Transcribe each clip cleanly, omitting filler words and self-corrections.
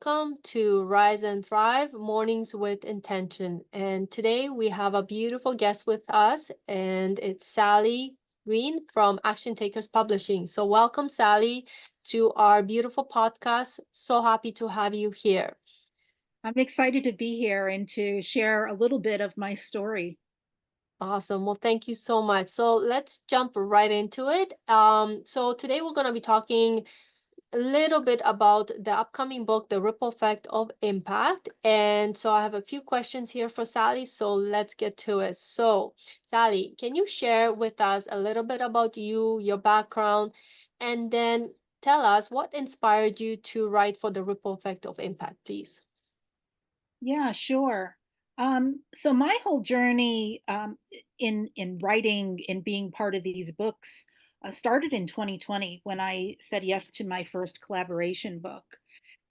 welcome to Rise and Thrive Mornings with Intention. And today we have a beautiful guest with us, and it's Sally Green from Action Takers Publishing. So, welcome, Sally, to our beautiful podcast. So happy to have you here. I'm excited to be here and to share a little bit of my story. Awesome. Well, thank you so much. So let's jump right into it. So today we're going to be talking a little bit about the upcoming book, The Ripple Effect of Impact. And so I have a few questions here for Sally. So let's get to it. So, Sally, can you share with us a little bit about you, your background, and then tell us what inspired you to write for The Ripple Effect of Impact, please? Yeah, sure. So my whole journey in writing and being part of these books started in 2020 when I said yes to my first collaboration book,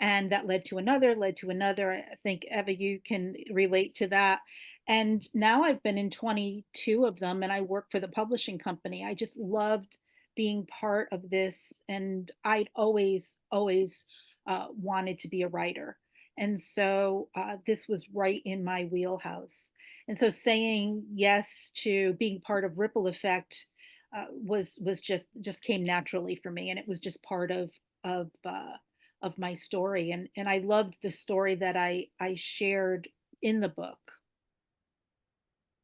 and that led to another, led to another. I think Eva, you can relate to that. And now I've been in 22 of them, and I work for the publishing company. I just loved being part of this, and I'd always wanted to be a writer. And so this was right in my wheelhouse. And so saying yes to being part of Ripple Effect was just came naturally for me, and it was just part of of my story. And I loved the story that I shared in the book.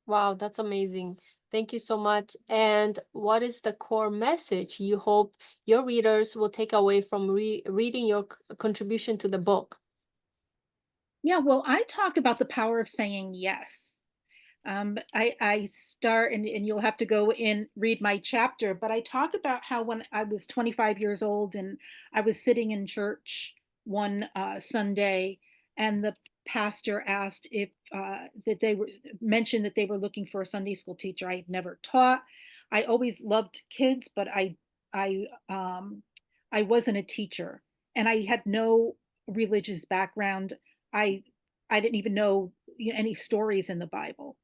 Wow, that's amazing. Thank you so much. And what is the core message you hope your readers will take away from reading your contribution to the book? Yeah, well, I talk about the power of saying yes. I start, and you'll have to go in read my chapter, but I talk about how when I was 25 years old and I was sitting in church one Sunday, and the pastor asked if that they were mentioned that they were looking for a Sunday school teacher. I had never taught. I always loved kids, but I I wasn't a teacher, and I had no religious background. I I didn't even know any stories in the Bible,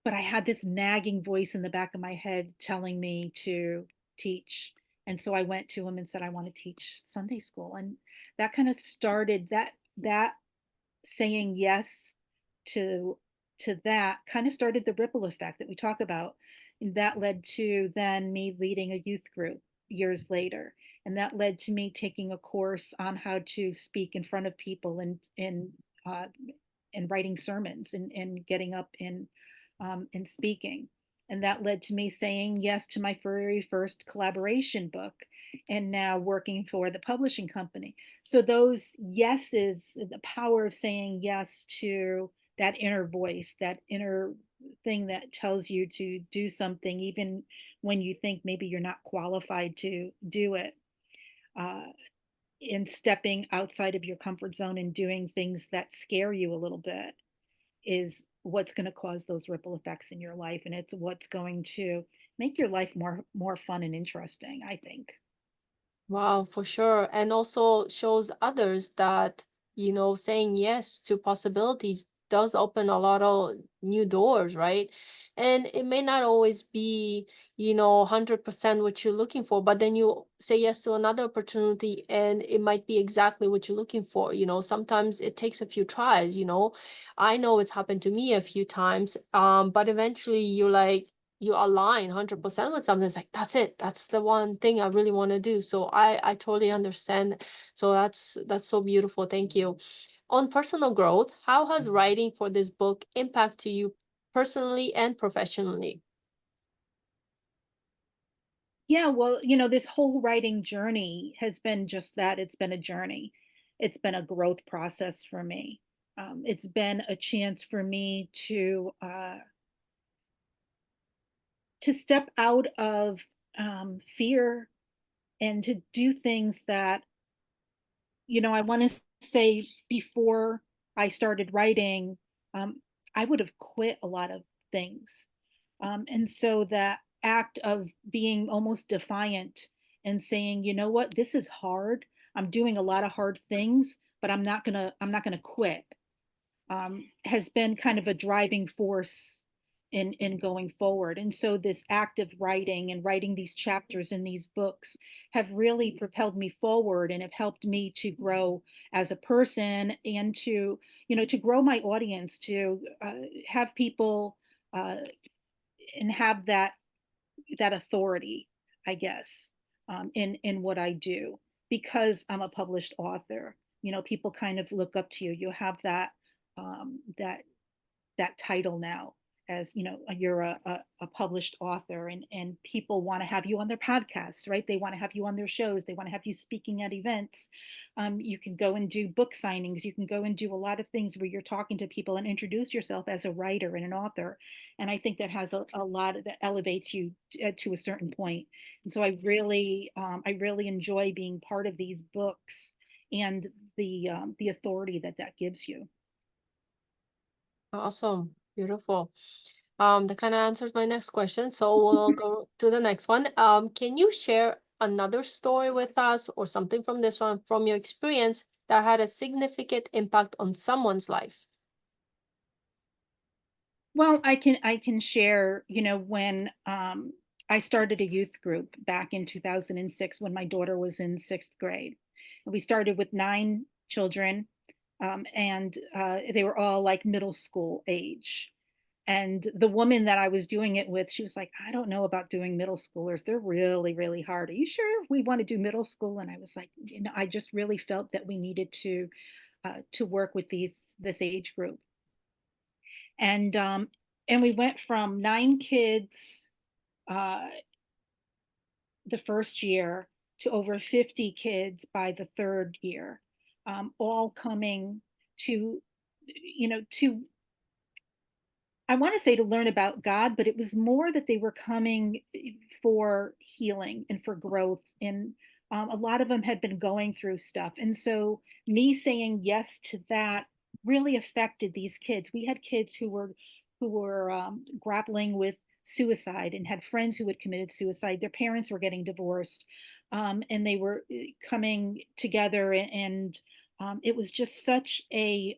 but I had this nagging voice in the back of my head telling me to teach. And so I went to him and said, I want to teach Sunday school. And that kind of started that saying yes to that kind of started the ripple effect that we talk about. And that led to then me leading a youth group years later. And that led to me taking a course on how to speak in front of people uh, and writing sermons and getting up and speaking. And that led to me saying yes to my very first collaboration book and now working for the publishing company. So those yeses, the power of saying yes to that inner voice, that inner thing that tells you to do something, even when you think maybe you're not qualified to do it. Uh, in stepping outside of your comfort zone and doing things that scare you a little bit is what's going to cause those ripple effects in your life, and it's what's going to make your life more fun and interesting, I think. Wow, for sure. And also shows others that, saying yes to possibilities does open a lot of new doors, right? And it may not always be, 100% what you're looking for, but then you say yes to another opportunity and it might be exactly what you're looking for. Sometimes it takes a few tries. I know it's happened to me a few times, but eventually you're like, you align 100% with something. It's like, that's it, that's the one thing I really want to do. So I totally understand. So that's so beautiful. Thank you. On personal growth, how has writing for this book impacted you personally and professionally? Yeah, well, this whole writing journey has been just that. It's been a journey. It's been a growth process for me. It's been a chance for me to step out of fear and to do things that I want to say before I started writing, um, I would have quit a lot of things. And so that act of being almost defiant and saying, you know what, this is hard. I'm doing a lot of hard things, but I'm not gonna quit, has been kind of a driving force in going forward. And so this active writing and writing these chapters in these books have really propelled me forward and have helped me to grow as a person and to, to grow my audience, to have people uh, and have that authority, I guess, in what I do, because I'm a published author. People kind of look up to you. You have that title now, as you're a published author, and people want to have you on their podcasts, right? They want to have you on their shows, they want to have you speaking at events. You can go and do book signings, you can go and do a lot of things where you're talking to people and introduce yourself as a writer and an author. And I think that has a lot that elevates you to a certain point. And so I really enjoy being part of these books and the authority that gives you. Awesome. Beautiful. That kind of answers my next question. So we'll go to the next one. Can you share another story with us or something from this one from your experience that had a significant impact on someone's life? Well, I can share, when I started a youth group back in 2006 when my daughter was in 6th grade. And we started with 9 children, and they were all like middle school age. And the woman that I was doing it with, she was like, "I don't know about doing middle schoolers. They're really, really hard. Are you sure we want to do middle school?" And I was like, I just really felt that we needed to work with this age group. And we went from 9 kids uh, the first year to over 50 kids by the third year, all coming to, to, I want to say, to learn about God, but it was more that they were coming for healing and for growth. And a lot of them had been going through stuff. And so me saying yes to that really affected these kids. We had kids who were grappling with suicide and had friends who had committed suicide. Their parents were getting divorced, and they were coming together, and it was just such a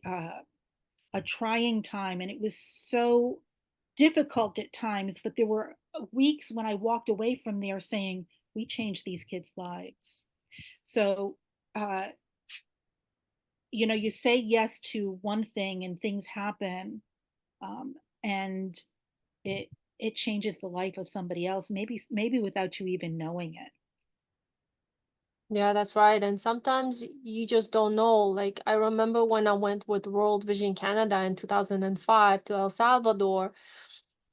trying time, and it was so difficult at times. But there were weeks when I walked away from there saying, we changed these kids' lives. So, uh, you say yes to one thing and things happen, um, and it it changes the life of somebody else, maybe without you even knowing it. Yeah, that's right. And sometimes you just don't know. Like I remember when I went with World Vision Canada in 2005 to El Salvador,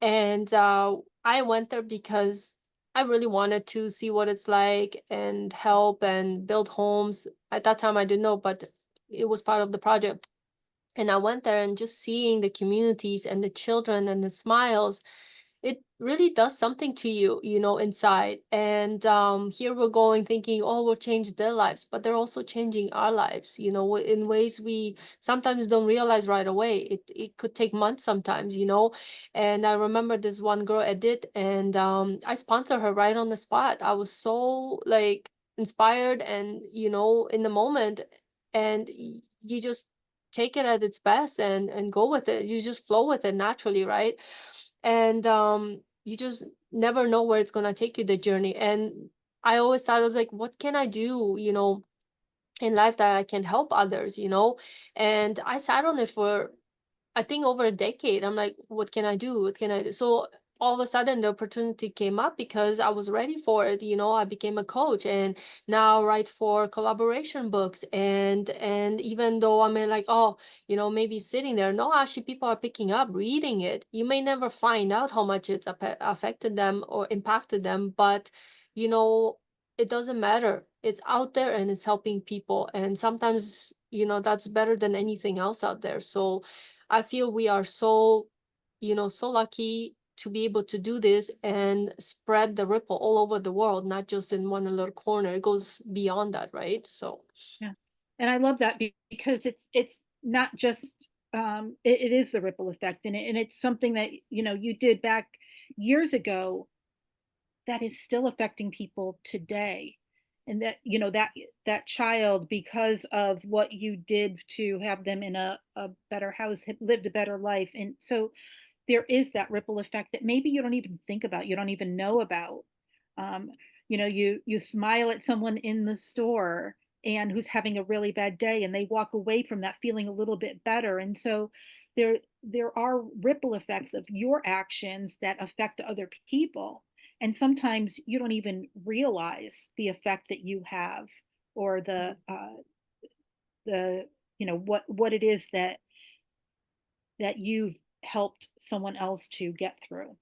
and I went there because I really wanted to see what it's like and help and build homes. At that time, I didn't know, but it was part of the project. And I went there and just seeing the communities and the children and the smiles, it really does something to you, inside. And here we're going thinking, oh, we'll change their lives, but they're also changing our lives, in ways we sometimes don't realize right away. It could take months sometimes, And I remember this one girl, Edith, and I sponsored her right on the spot. I was so like inspired and, in the moment. And you just take it at its best and go with it. You just flow with it naturally, right? And you just never know where it's going to take you, the journey. And I always thought, I was like, what can I do, in life that I can help others, and I sat on it for, I think, over a decade. I'm like, what can I do? What can I do? So all of a sudden the opportunity came up because I was ready for it. I became a coach and now write for collaboration books. And even though I'm like, oh, maybe sitting there, no, actually people are picking up, reading it. You may never find out how much it's affected them or impacted them, but you know, it doesn't matter. It's out there and it's helping people. And sometimes, that's better than anything else out there. So I feel we are so, so lucky to be able to do this and spread the ripple all over the world, not just in one little corner. It goes beyond that, right? So, Yeah. And I love that because it's not just it is the ripple effect, and it's something that you did back years ago that is still affecting people today. And that that child, because of what you did to have them in a better house, had lived a better life. And so there is that ripple effect that maybe you don't even think about, you don't even know about. Um, you smile at someone in the store and who's having a really bad day, and they walk away from that feeling a little bit better. And so there are ripple effects of your actions that affect other people. And sometimes you don't even realize the effect that you have, or the what it is that you've helped someone else to get through.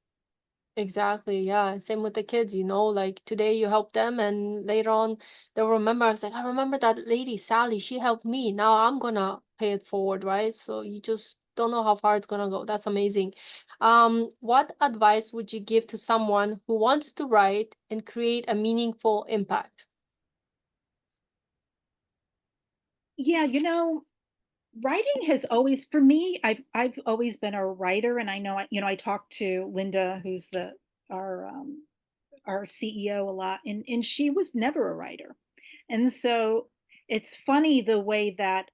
Exactly. Yeah. Same with the kids, like today you help them and later on they'll remember. I was like, I remember that lady, Sally, she helped me. Now I'm gonna pay it forward, right? So you just don't know how far it's gonna go. That's amazing. What advice would you give to someone who wants to write and create a meaningful impact? Yeah, writing has always, for me, I've always been a writer, and I know I talked to Linda, who's the our our CEO, a lot, and she was never a writer. And so it's funny the way that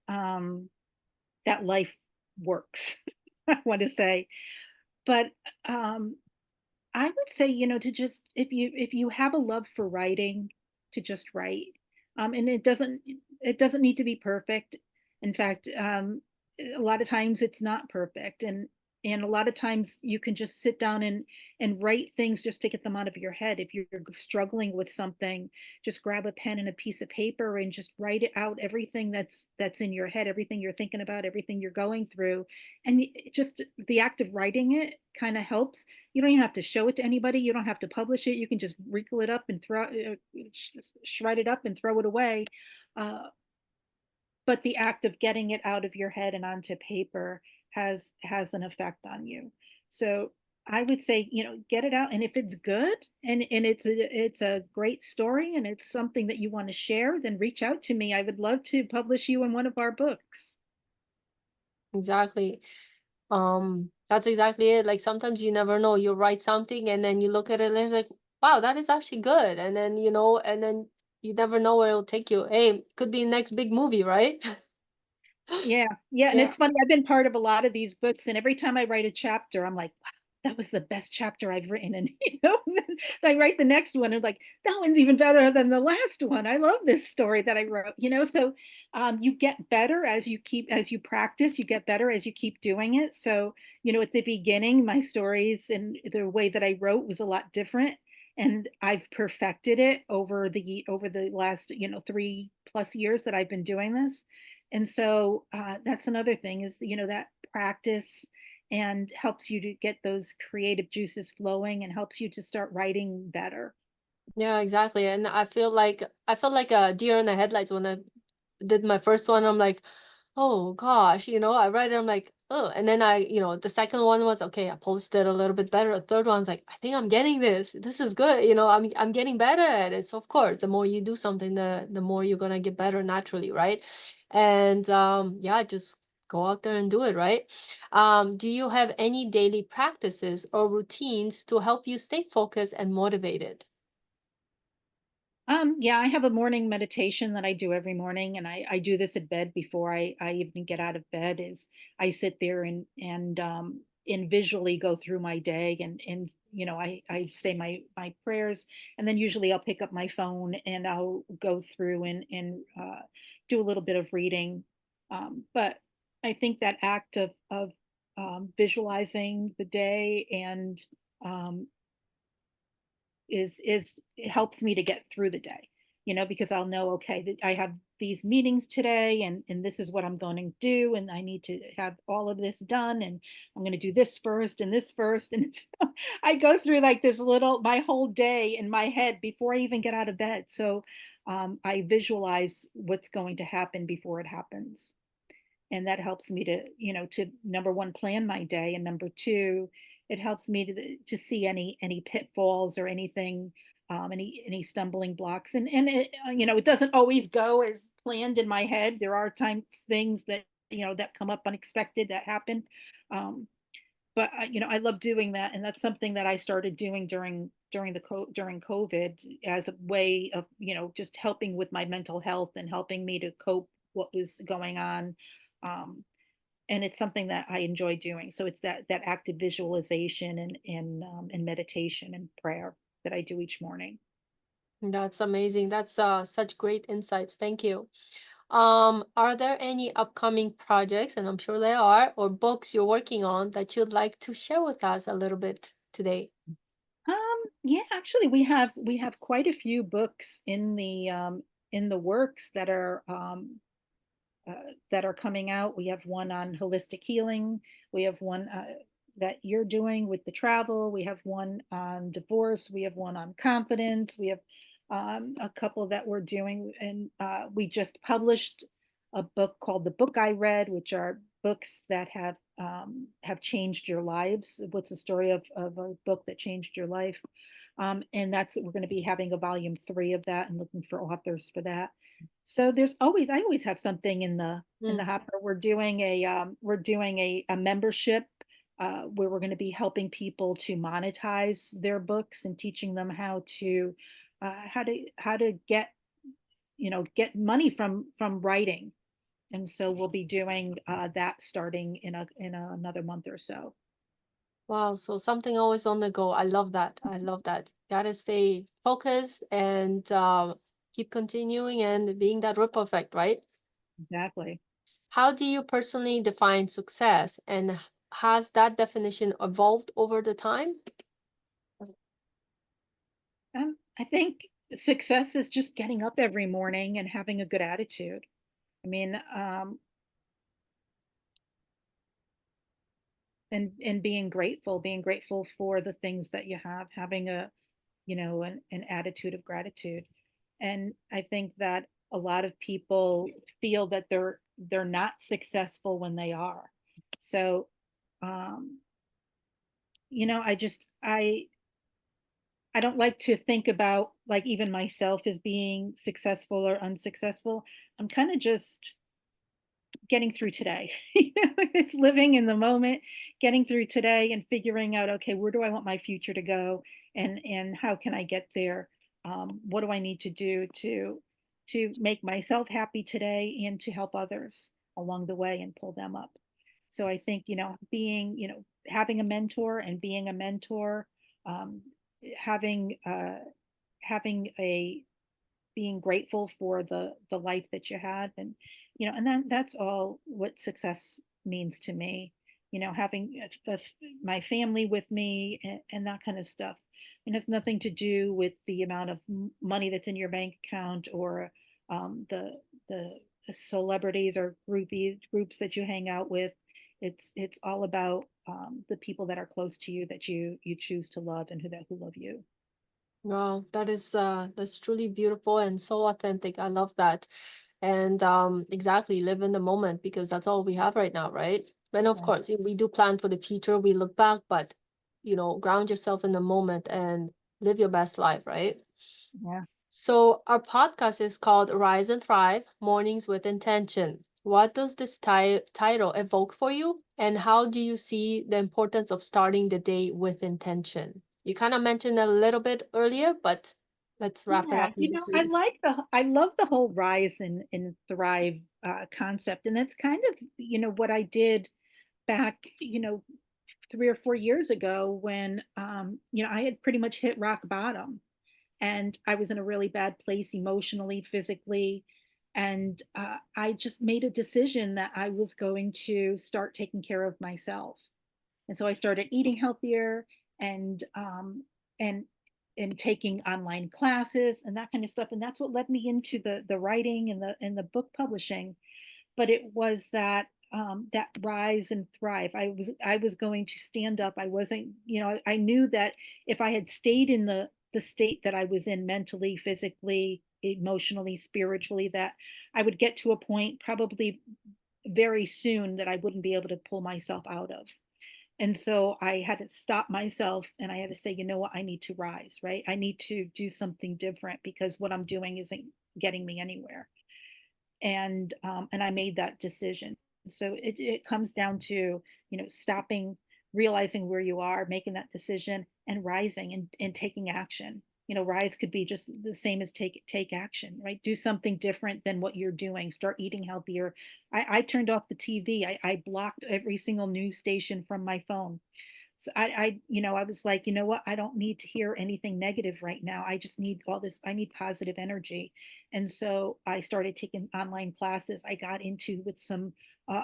life works. I want to say, but um I would say, to just, if you have a love for writing, to just write. And it doesn't need to be perfect. In fact, a lot of times it's not perfect, and a lot of times you can just sit down and write things just to get them out of your head. If you're struggling with something, just grab a pen and a piece of paper and just write it out, everything that's in your head, everything you're thinking about, everything you're going through. And just the act of writing it kind of helps. You don't even have to show it to anybody. You don't have to publish it. You can just wrinkle it up and shred it up and throw it away. Uh, but the act of getting it out of your head and onto paper has an effect on you. So I would say, get it out, and if it's good, and it's a great story, and it's something that you want to share, then reach out to me. I would love to publish you in one of our books. Exactly. That's exactly it. Like sometimes you never know. You write something and then you look at it and it's like, wow, that is actually good. And then you never know where it'll take you. Hey, could be next big movie, right? Yeah, yeah, and Yeah. it's funny, I've been part of a lot of these books, and every time I write a chapter, I'm like, "Wow, that was the best chapter I've written," and, and then I write the next one, and like, "That one's even better than the last one. I love this story that I wrote," so, you get better as you practice, you get better as you keep doing it. So, at the beginning, my stories and the way that I wrote was a lot different, and I've perfected it over the last, 3 plus years that I've been doing this. And so, that's another thing is, that practice, and helps you to get those creative juices flowing, and helps you to start writing better. Yeah, exactly. And I felt like a deer in the headlights when I did my first one. I'm like, oh gosh, I read it, I'm like, oh, and then the second one was okay, I posted a little bit better. The third one's like, I think I'm getting this. This is good. I'm getting better at it. So of course, the more you do something, the more you're gonna get better naturally, right? And yeah, just go out there and do it, right? Do you have any daily practices or routines to help you stay focused and motivated? Yeah, I have a morning meditation that I do every morning, and I do this at bed before I even get out of bed. Is I sit there and visually go through my day, and I say my prayers, and then usually I'll pick up my phone and I'll go through and do a little bit of reading. But I think that act of visualizing the day, and um, is it helps me to get through the day, because I'll know, okay, that I have these meetings today, and this is what I'm going to do, and I need to have all of this done, and I'm going to do this first and this first, and I go through like this little my whole day in my head before I even get out of bed. So I visualize what's going to happen before it happens, and that helps me to number one, plan my day, and number two, it helps me to see any pitfalls or anything, any stumbling blocks. And it doesn't always go as planned in my head. There are times things that come up unexpected, that happen. um, but I love doing that, and that's something that I started doing during COVID, as a way of just helping with my mental health and helping me to cope what was going on. um, and it's something that I enjoy doing. So it's that active visualization and meditation and prayer that I do each morning. That's amazing. That's such great insights. Thank you. Are there any upcoming projects, and I'm sure there are, or books you're working on that you'd like to share with us a little bit today? Yeah, actually, we have quite a few books in the works that are coming out. We have one on holistic healing. We have one that you're doing with the travel. We have one on divorce. We have one on confidence. We have a couple that we're doing, and we just published a book called "The Book I Read," which are books that have changed your lives. What's the story of a book that changed your life? And that's we're going to be having a volume three of that and looking for authors for that. So there's always I always have something in the Mm. hopper. We're doing a membership where we're going to be helping people to monetize their books and teaching them how to get get money from writing. And so we'll be doing that starting another month or so. Wow, so something always on the go. I love that. I love that. Gotta stay focused and keep continuing and being that ripple effect, right? Exactly. How do you personally define success, and has that definition evolved over the time? I think success is just getting up every morning and having a good attitude. I mean, and being grateful for the things that you have, having an attitude of gratitude. And I think that a lot of people feel that they're not successful when they are. So, um, I don't like to think about like even myself as being successful or unsuccessful. I'm kind of just getting through today. It's living in the moment, getting through today and figuring out, okay, where do I want my future to go and how can I get there? What do I need to do to make myself happy today and to help others along the way and pull them up. So I think, having a mentor and being a mentor, um, having having a being grateful for the life that you had, and then that's all what success means to me. Having my family with me and that kind of stuff. It has nothing to do with the amount of money that's in your bank account or the celebrities or groups that you hang out with. It's all about the people that are close to you that you choose to love and who love you. Wow, that's truly beautiful and so authentic. I love that. And exactly, live in the moment because that's all we have right now, right? And of Yeah. course, we do plan for the future, we look back, but ground yourself in the moment and live your best life, right? Yeah. So our podcast is called Rise and Thrive: Mornings with Intention. What does this title evoke for you? And how do you see the importance of starting the day with intention? You kind of mentioned a little bit earlier, but let's wrap it Yeah, up nicely. I love the whole rise and thrive concept, and that's kind of what I did back 3 or 4 years ago when I had pretty much hit rock bottom, and I was in a really bad place emotionally, physically, and I just made a decision that I was going to start taking care of myself. And so I started eating healthier and and taking online classes and that kind of stuff. And that's what led me into the writing and the book publishing. But it was that rise and thrive. I was going to stand up. I wasn't, I knew that if I had stayed in the state that I was in mentally, physically, emotionally, spiritually, that I would get to a point probably very soon that I wouldn't be able to pull myself out of. And so I had to stop myself and I had to say, you know what, I need to rise, right? I need to do something different because what I'm doing isn't getting me anywhere. And I made that decision. So it comes down to, stopping, realizing where you are, making that decision and rising and taking action. rise could be just the same as take action, right? Do something different than what you're doing. Start eating healthier. I turned off the TV. I blocked every single news station from my phone. So I was like, you know what? I don't need to hear anything negative right now. I just need all this. I need positive energy. And so I started taking online classes. I got into with some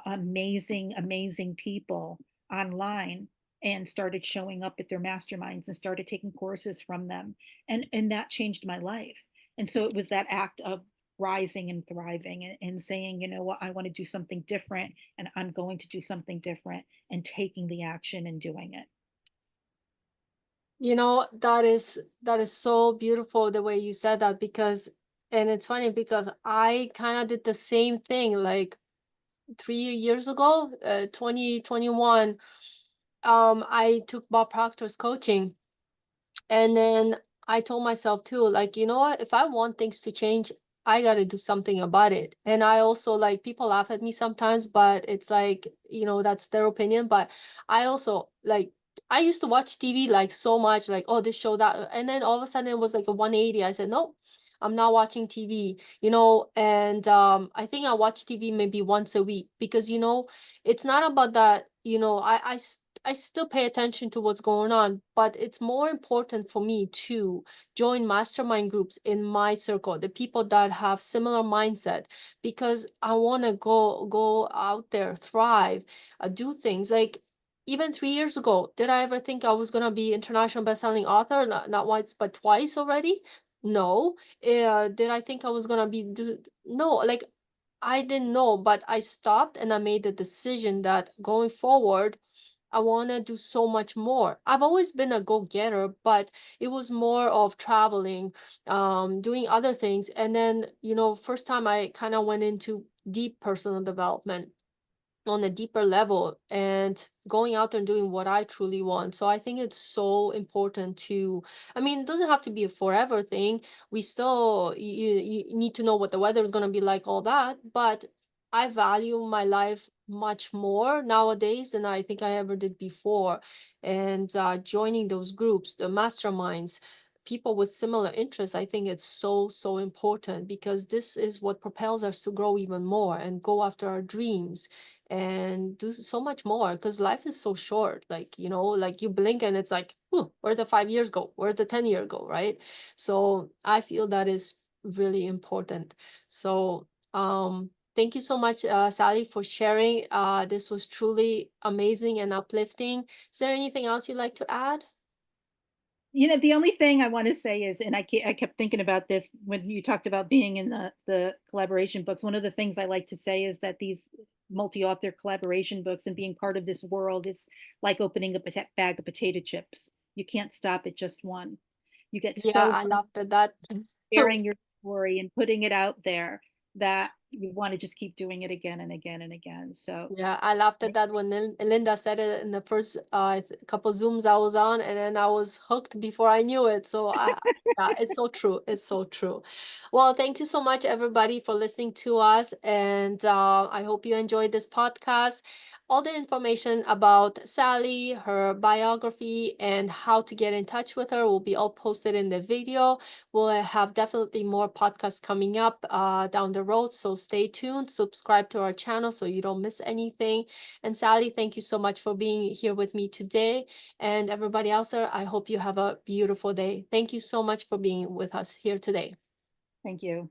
amazing, amazing people online and started showing up at their masterminds and started taking courses from them. And that changed my life. And so it was that act of rising and thriving and saying, you know what, I want to do something different and I'm going to do something different and taking the action and doing it. That is so beautiful the way you said that, because and it's funny because I kind of did the same thing like 3 years ago, 2021. I took Bob Proctor's coaching. And then I told myself too, like, you know what? If I want things to change, I got to do something about it. And I also like people laugh at me sometimes, but it's like, that's their opinion. But I also like, I used to watch TV like so much, like, oh, this show, that. And then all of a sudden it was like a 180. I said, no, I'm not watching TV, and I think I watch TV maybe once a week because, it's not about that, I still pay attention to what's going on, but it's more important for me to join mastermind groups in my circle, the people that have similar mindset, because I want to go out there, thrive, do things like even 3 years ago. Did I ever think I was gonna be international bestselling author? Not once, but twice already. No. Did I think I was gonna be no, like I didn't know, but I stopped and I made the decision that going forward I want to do so much more. I've always been a go-getter, but it was more of traveling, doing other things. And then, first time I kind of went into deep personal development on a deeper level and going out there and doing what I truly want. So I think it's so important to, I mean, it doesn't have to be a forever thing. We still, you need to know what the weather is going to be like, all that. But I value my life much more nowadays than I think I ever did before. And joining those groups, the masterminds, people with similar interests, I think it's so, so important because this is what propels us to grow even more and go after our dreams and do so much more because life is so short. Like, like you blink and it's like, where'd the 5 years go? Where'd the 10 year go? Right. So I feel that is really important. So, thank you so much, Sally, for sharing. This was truly amazing and uplifting. Is there anything else you'd like to add? The only thing I want to say is, and I kept thinking about this when you talked about being in the collaboration books. One of the things I like to say is that these multi-author collaboration books and being part of this world is like opening a bag of potato chips. You can't stop at just one. You get Yeah, so I loved that. sharing your story and putting it out there that you want to just keep doing it again and again and again. So Yeah, I laughed at that when Linda said it in the first couple Zooms I was on, and then I was hooked before I knew it. So yeah, it's so true. It's so true. Well, thank you so much, everybody, for listening to us, and I hope you enjoyed this podcast. All the information about Sally, her biography, and how to get in touch with her will be all posted in the video. We'll have definitely more podcasts coming up down the road. So stay tuned, subscribe to our channel so you don't miss anything. And Sally, thank you so much for being here with me today. And everybody else there, I hope you have a beautiful day. Thank you so much for being with us here today. thank you.